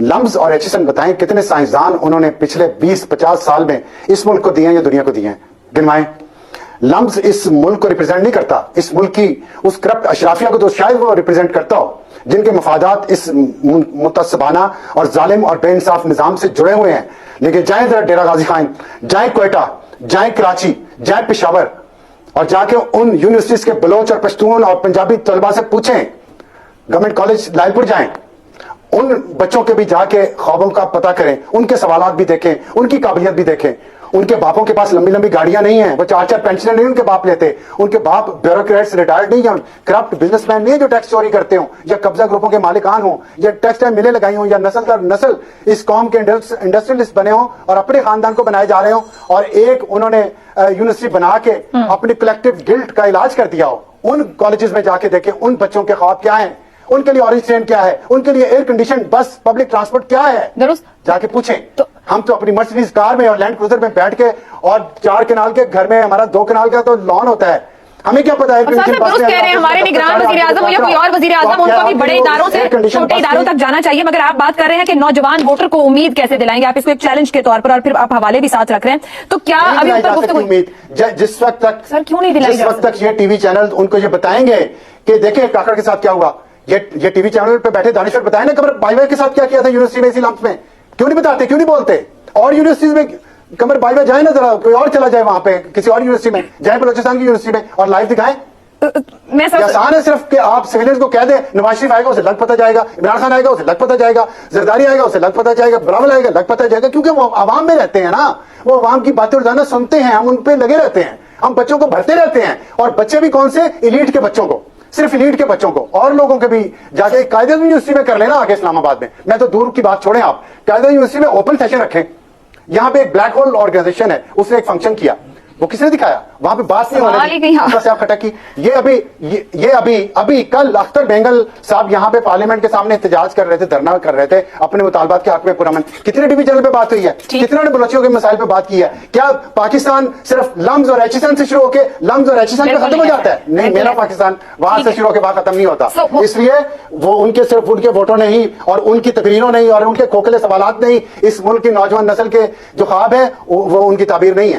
Lumps और Aitchison बताएं कितने साइंसदान उन्होंने पिछले 20-50 साल में इस मुल्क को दिए हैं या दुनिया को दिए हैं, गिनवाएं। लम्स इस मुल्क को रिप्रेजेंट नहीं करता, इस मुल्क की उस करप्ट अशराफिया को तो शायद वो रिप्रेजेंट करता हो जिनके मफादात इस मुतसबाना और जालिम और बेइंसाफ निजाम से जुड़े हुए हैं। लेकिन जाए जरा डेरा गाजी खान, जाए कोयटा, जाए कराची, जाए पेशावर और जाके उन यूनिवर्सिटीज के बलोच और पश्तून और पंजाबी तलबा से पूछें, गवर्नमेंट कॉलेज लालपुर जाएं, उन बच्चों के भी जाके ख्वाबों का पता करें, उनके सवालात भी देखें, उनकी काबिलियत भी देखें। उनके बापों के पास लंबी लंबी गाड़ियां नहीं है, वो 4-4 पेंशन नहीं उनके बाप लेते, उनके बाप ब्यूरोक्रेट्स रिटायर्ड नहीं है, करप्ट बिजनेसमैन नहीं है जो टैक्स चोरी करते हो या कब्जा ग्रुपों के मालिकान हो या टैक्स टाइम मिले लगाई हो या नस्ल दर नस्ल इस कौम के इंडस्ट्रियलिस्ट बने हो और अपने खानदान को बनाए जा रहे हो और एक उन्होंने यूनिवर्सिटी बना के अपने कलेक्टिव गिल्ट का इलाज कर दिया हो। उन कॉलेजेस में जाके देखें उन बच्चों के ख्वाब क्या है, उनके लिए ऑरेंज ट्रेन क्या है, उनके लिए एयर कंडीशन बस पब्लिक ट्रांसपोर्ट क्या है, जाके पूछें। तो हम तो अपनी मर्सिडीज कार में और लैंड क्रूजर में बैठ के और 4 कनाल के घर में हमारा 2 कनाल का तो लॉन होता है, हमें क्या पता है। कह रहे हैं हमारे निगरान वजीर आजम या कोई और वजीर आजम, उनको भी बड़े इदारों से छोटे इदारों तक जाना चाहिए, मगर आप बात कर रहे हैं कि नौजवान वोटर को उम्मीद कैसे दिलाएंगे, आप इसको एक चैलेंज के तौर पर और फिर आप हवाले भी साथ रख रहे हैं, तो क्या अभी उम्मीद जिस वक्त तक सर क्यों नहीं दिलाई, जिस वक्त तक ये टीवी चैनल उनको ये बताएंगे कि देखें काकड़ के साथ क्या हुआ, ये टीवी चैनल पे बैठे दानिश्वर बताए ना कमर बाईवा के साथ क्या किया था यूनिवर्सिटी में इसी लम्स में, क्यों नहीं बताते, क्यों नहीं बोलते। और यूनिवर्सिटीज में कमर बाईवा जाए ना, जरा कोई और चला जाए वहां पे किसी और यूनिवर्सिटी में जाए, बलोचिस्तान की यूनिवर्सिटी में और लाइव दिखाएं। मैं आसान है सिर्फ कि आप सिविलियंस को कह दें नवाज शरीफ आएगा उसे लग पता जाएगा, इमरान खान आएगा उसे लग पता जाएगा, जरदारी आएगा उसे लग पता जाएगा, बिलावल आएगा लग पता जाएगा, क्योंकि वो आवाम में रहते हैं ना, वो आवाम की बातें रोजाना सुनते हैं, हम उन पे लगे रहते हैं, हम बच्चों को भरते रहते हैं। और बच्चे भी कौन से, इलीट के बच्चों को, सिर्फ इलीट के बच्चों को, और लोगों के भी जाके कायदे यूनिवर्सिटी में कर लेना आगे इस्लामाबाद में, मैं तो दूर की बात छोड़ें, आप कायदे यूनिवर्सिटी में ओपन सेशन रखें। यहाँ पे एक ब्लैक होल ऑर्गेनाइजेशन है, उसने एक फंक्शन किया, वो किसने दिखाया, वहां पे बात नहीं होने खटक की। ये अभी कल अख्तर बेंगल साहब यहाँ पे पार्लियामेंट के सामने एहतजाज कर रहे थे, धरना कर रहे थे अपने मुतालबात के हक में पुरअमन। कितने टीवी चैनल पे बात हुई है, कितनों ने बलोचियों के मसाइल पे बात की है। क्या पाकिस्तान सिर्फ लम्स और एचिसन से शुरू होकर लम्स और एचिसन पे खत्म हो जाता है? नहीं, मेरा पाकिस्तान वहां से शुरू होकर वहां खत्म नहीं होता। इसलिए वो उनके सिर्फ उनके वोटों ने ही और उनकी तकरीरों ने ही और उनके खोखले सवालात ने ही इस मुल्क की नौजवान नस्ल के जो ख्वाब है वो उनकी ताबीर नहीं है।